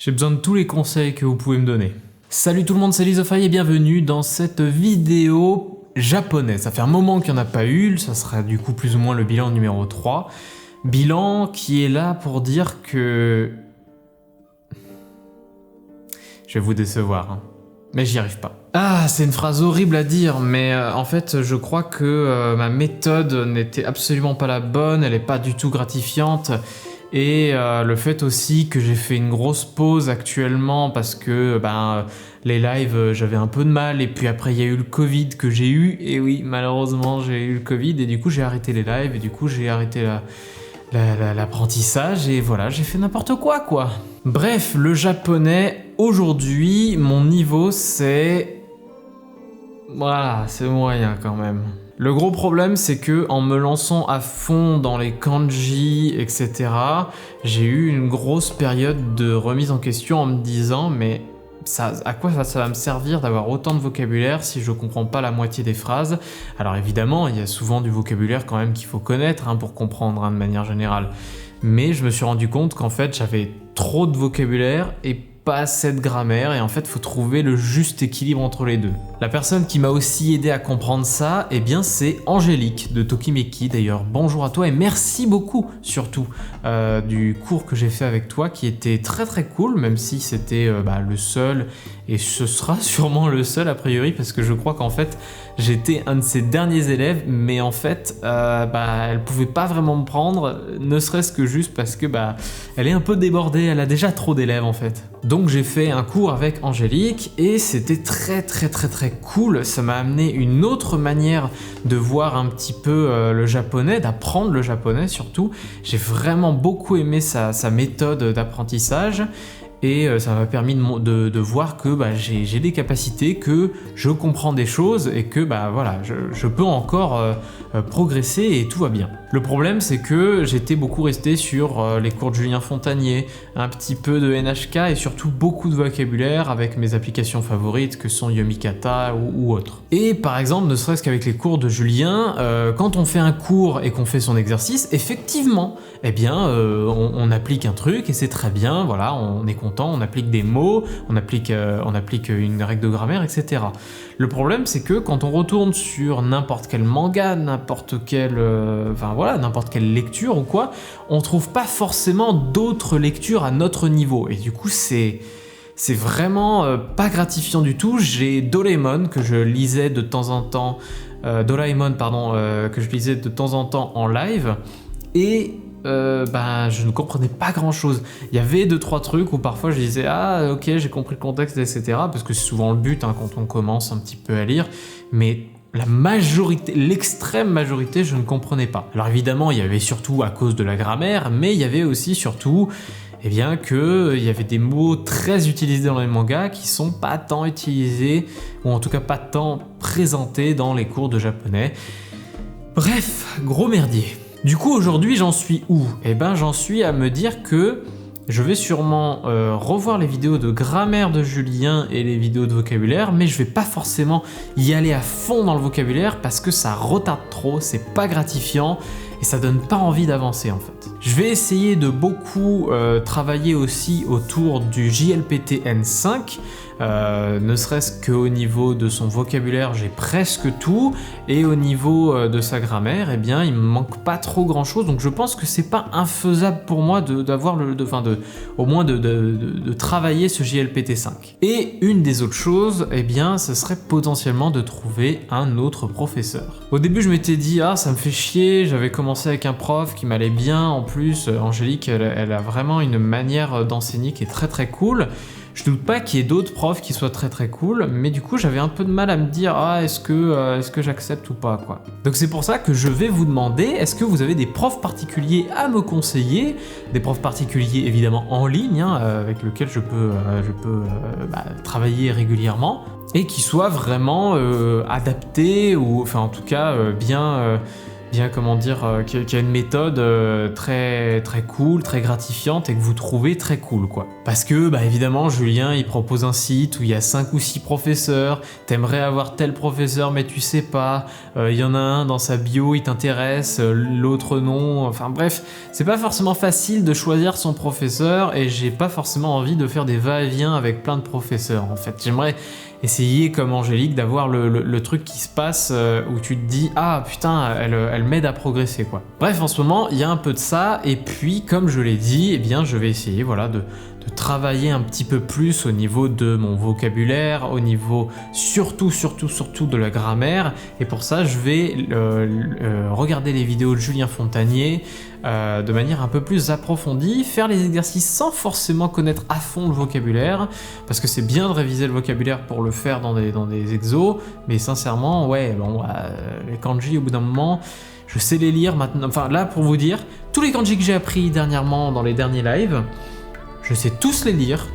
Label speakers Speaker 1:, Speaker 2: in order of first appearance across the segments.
Speaker 1: J'ai besoin de tous les conseils que vous pouvez me donner. Salut tout le monde, c'est Lizofy et bienvenue dans cette vidéo japonaise. Ça fait un moment qu'il n'y en a pas eu, ça sera du coup plus ou moins le bilan numéro 3. Bilan qui est là pour dire que... Je vais vous décevoir, hein. Mais j'y arrive pas. Ah, c'est une phrase horrible à dire, mais en fait, je crois que ma méthode n'était absolument pas la bonne, elle est pas du tout gratifiante. Et le fait aussi que j'ai fait une grosse pause actuellement parce que les lives, j'avais un peu de mal, et puis après il y a eu le Covid que j'ai eu, et oui, malheureusement j'ai eu le Covid, et du coup j'ai arrêté les lives, et du coup j'ai arrêté l'apprentissage, et voilà, j'ai fait n'importe quoi. Bref, le japonais, aujourd'hui, mon niveau c'est... Voilà, c'est moyen quand même. Le gros problème, c'est que en me lançant à fond dans les kanji, etc., j'ai eu une grosse période de remise en question en me disant mais ça, à quoi ça va me servir d'avoir autant de vocabulaire si je comprends pas la moitié des phrases? Alors évidemment, il y a souvent du vocabulaire quand même qu'il faut connaître pour comprendre de manière générale. Mais je me suis rendu compte qu'en fait, j'avais trop de vocabulaire et pas assez de grammaire, et en fait faut trouver le juste équilibre entre les deux. La personne qui m'a aussi aidé à comprendre ça, eh bien c'est Angélique de Tokimeki. D'ailleurs bonjour à toi et merci beaucoup surtout du cours que j'ai fait avec toi qui était très cool, même si c'était le seul, et ce sera sûrement le seul a priori, parce que je crois qu'en fait j'étais un de ses derniers élèves, mais en fait elle pouvait pas vraiment me prendre, ne serait-ce que juste parce que elle est un peu débordée, elle a déjà trop d'élèves en fait. Donc j'ai fait un cours avec Angélique et c'était très cool, ça m'a amené une autre manière de voir un petit peu le japonais, d'apprendre le japonais surtout. J'ai vraiment beaucoup aimé sa méthode d'apprentissage. Et ça m'a permis de voir que j'ai des capacités, que je comprends des choses et que je peux encore progresser et tout va bien. Le problème c'est que j'étais beaucoup resté sur les cours de Julien Fontanier, un petit peu de NHK et surtout beaucoup de vocabulaire avec mes applications favorites que sont Yomikata ou autres. Et par exemple, ne serait-ce qu'avec les cours de Julien, quand on fait un cours et qu'on fait son exercice, effectivement, on applique un truc et c'est très bien, voilà, on est content, on applique des mots, on applique une règle de grammaire, etc. Le problème c'est que quand on retourne sur n'importe quel manga, n'importe quelle lecture ou quoi, on trouve pas forcément d'autres lectures à notre niveau, et du coup c'est vraiment pas gratifiant du tout. J'ai Doraemon que je lisais de temps en temps, que je lisais de temps en temps en live, et je ne comprenais pas grand chose. Il y avait 2-3 trucs où parfois je disais ah ok j'ai compris le contexte, etc., parce que c'est souvent le but quand on commence un petit peu à lire, mais la majorité, l'extrême majorité, je ne comprenais pas. Alors évidemment il y avait surtout à cause de la grammaire, mais il y avait aussi surtout il y avait des mots très utilisés dans les mangas qui sont pas tant utilisés, ou en tout cas pas tant présentés dans les cours de japonais. Bref, gros merdier. Du coup aujourd'hui j'en suis où? J'en suis à me dire que je vais sûrement revoir les vidéos de grammaire de Julien et les vidéos de vocabulaire, mais je vais pas forcément y aller à fond dans le vocabulaire parce que ça retarde trop, c'est pas gratifiant et ça donne pas envie d'avancer en fait. Je vais essayer de beaucoup travailler aussi autour du JLPT N5, ne serait-ce qu'au niveau de son vocabulaire j'ai presque tout, et au niveau de sa grammaire il me manque pas trop grand chose, donc je pense que c'est pas infaisable pour moi de travailler ce JLPT 5. Et une des autres choses, ce serait potentiellement de trouver un autre professeur. Au début je m'étais dit ah ça me fait chier, j'avais commencé avec un prof qui m'allait bien, en plus Angélique elle a vraiment une manière d'enseigner qui est très cool. Je doute pas qu'il y ait d'autres profs qui soient très cool, mais du coup j'avais un peu de mal à me dire est-ce que j'accepte ou pas quoi. Donc c'est pour ça que je vais vous demander, est-ce que vous avez des profs particuliers à me conseiller, des profs particuliers évidemment en ligne, avec lesquels je peux travailler régulièrement, et qui soient vraiment adaptés, ou enfin en tout cas bien bien comment dire, qui a une méthode très cool, très gratifiante et que vous trouvez très cool quoi. Parce que bah évidemment Julien il propose un site où il y a 5 ou 6 professeurs, t'aimerais avoir tel professeur mais tu sais pas, il y en a un dans sa bio il t'intéresse, l'autre non, enfin bref, c'est pas forcément facile de choisir son professeur et j'ai pas forcément envie de faire des va-et-vient avec plein de professeurs en fait. J'aimerais essayer comme Angélique d'avoir le truc qui se passe où tu te dis ah putain elle m'aide à progresser quoi. Bref en ce moment il y a un peu de ça et puis comme je l'ai dit eh bien je vais essayer voilà de travailler un petit peu plus au niveau de mon vocabulaire, au niveau surtout de la grammaire et pour ça je vais regarder les vidéos de Julien Fontanier de manière un peu plus approfondie, faire les exercices sans forcément connaître à fond le vocabulaire parce que c'est bien de réviser le vocabulaire pour le faire dans des exos mais sincèrement ouais bon les kanji au bout d'un moment je sais les lire maintenant, enfin là pour vous dire tous les kanji que j'ai appris dernièrement dans les derniers lives je sais tous les lire,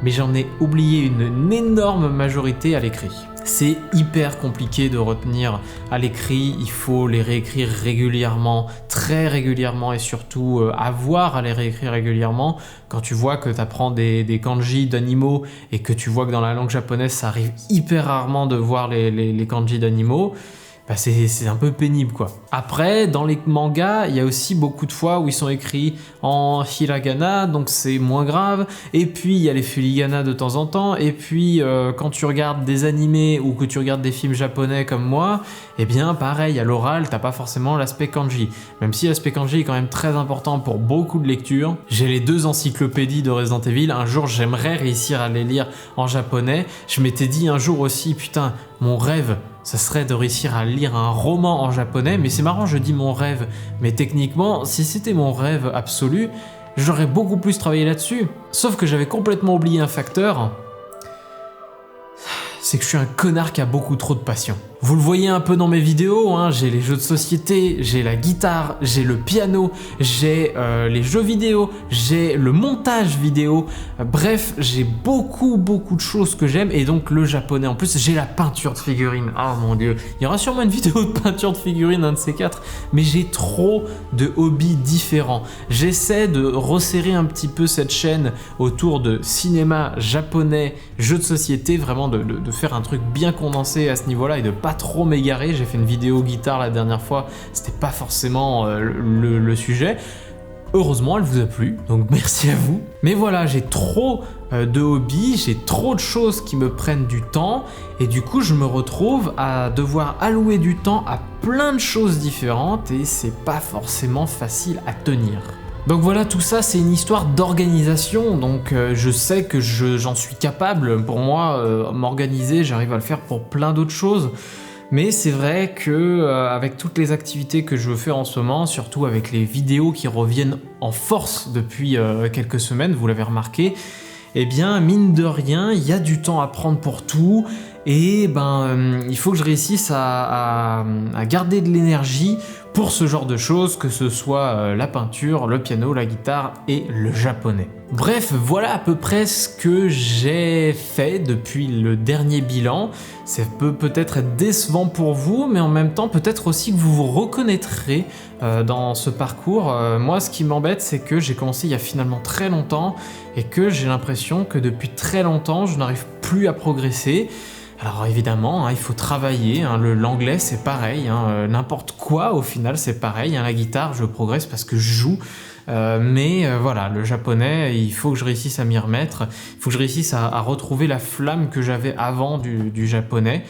Speaker 1: mais j'en ai oublié une énorme majorité à l'écrit. C'est hyper compliqué de retenir à l'écrit, il faut les réécrire régulièrement, très régulièrement et surtout avoir à les réécrire régulièrement. Quand tu vois que tu apprends des kanji d'animaux et que tu vois que dans la langue japonaise ça arrive hyper rarement de voir les kanji d'animaux, bah c'est un peu pénible quoi. Après, dans les mangas, il y a aussi beaucoup de fois où ils sont écrits en hiragana, donc c'est moins grave. Et puis, il y a les furigana de temps en temps. Et puis, quand tu regardes des animés ou que tu regardes des films japonais comme moi, eh bien, pareil, à l'oral, t'as pas forcément l'aspect kanji. Même si l'aspect kanji est quand même très important pour beaucoup de lectures. J'ai les 2 encyclopédies de Resident Evil. Un jour, j'aimerais réussir à les lire en japonais. Je m'étais dit un jour aussi, putain, mon rêve, ça serait de réussir à lire un roman en japonais, mais c'est marrant, je dis mon rêve, mais techniquement, si c'était mon rêve absolu, j'aurais beaucoup plus travaillé là-dessus. Sauf que j'avais complètement oublié un facteur, c'est que je suis un connard qui a beaucoup trop de passion. Vous le voyez un peu dans mes vidéos, hein, j'ai les jeux de société, j'ai la guitare, j'ai le piano, j'ai les jeux vidéo, j'ai le montage vidéo, bref, j'ai beaucoup de choses que j'aime et donc le japonais. En plus, j'ai la peinture de figurines, oh mon dieu, il y aura sûrement une vidéo de peinture de figurines, un de ces 4, mais j'ai trop de hobbies différents. J'essaie de resserrer un petit peu cette chaîne autour de cinéma japonais, jeux de société, vraiment de faire un truc bien condensé à ce niveau-là et de pas trop m'égarer. J'ai fait une vidéo guitare la dernière fois, c'était pas forcément le sujet. Heureusement, elle vous a plu, donc merci à vous. Mais voilà, j'ai trop de hobbies, j'ai trop de choses qui me prennent du temps et du coup, je me retrouve à devoir allouer du temps à plein de choses différentes et c'est pas forcément facile à tenir. Donc voilà, tout ça c'est une histoire d'organisation, donc je sais que j'en suis capable, pour moi, m'organiser, j'arrive à le faire pour plein d'autres choses, mais c'est vrai que avec toutes les activités que je veux faire en ce moment, surtout avec les vidéos qui reviennent en force depuis quelques semaines, vous l'avez remarqué, eh bien mine de rien, il y a du temps à prendre pour tout, et il faut que je réussisse à garder de l'énergie pour ce genre de choses, que ce soit la peinture, le piano, la guitare et le japonais. Bref, voilà à peu près ce que j'ai fait depuis le dernier bilan. Ça peut peut-être être décevant pour vous, mais en même temps peut-être aussi que vous vous reconnaîtrez dans ce parcours. Moi, ce qui m'embête, c'est que j'ai commencé il y a finalement très longtemps et que j'ai l'impression que depuis très longtemps, je n'arrive plus à progresser. Alors évidemment, il faut travailler, l'anglais c'est pareil, n'importe quoi au final c'est pareil, la guitare je progresse parce que je joue, mais voilà, le japonais il faut que je réussisse à m'y remettre, il faut que je réussisse à retrouver la flamme que j'avais avant du japonais,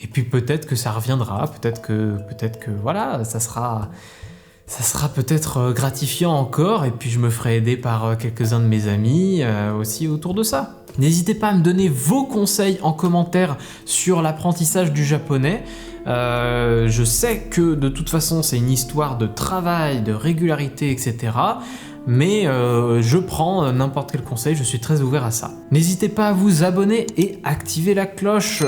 Speaker 1: et puis peut-être que ça reviendra, peut-être que voilà, ça sera peut-être gratifiant encore, et puis je me ferai aider par quelques-uns de mes amis aussi autour de ça. N'hésitez pas à me donner vos conseils en commentaire sur l'apprentissage du japonais. Je sais que de toute façon c'est une histoire de travail, de régularité, etc. Mais je prends n'importe quel conseil, je suis très ouvert à ça. N'hésitez pas à vous abonner et activer la cloche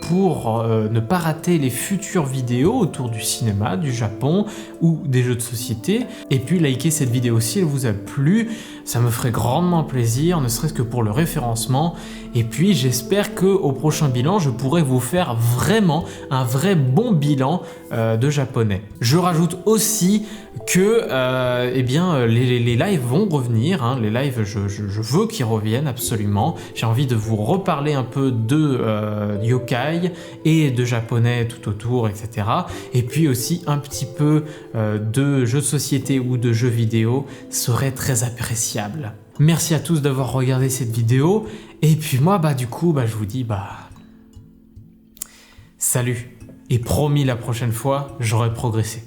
Speaker 1: pour ne pas rater les futures vidéos autour du cinéma, du Japon ou des jeux de société. Et puis likez cette vidéo si elle vous a plu. ça me ferait grandement plaisir, ne serait-ce que pour le référencement. Et puis j'espère qu'au prochain bilan, je pourrai vous faire vraiment un vrai bon bilan de japonais. Je rajoute aussi que eh bien, les lives vont revenir, hein. Les lives, je veux qu'ils reviennent absolument. J'ai envie de vous reparler un peu de yokai et de japonais tout autour, etc. Et puis aussi un petit peu de jeux de société ou de jeux vidéo serait très appréciable. Merci à tous d'avoir regardé cette vidéo. Et puis moi, du coup, je vous dis, salut. Et promis, la prochaine fois, j'aurai progressé.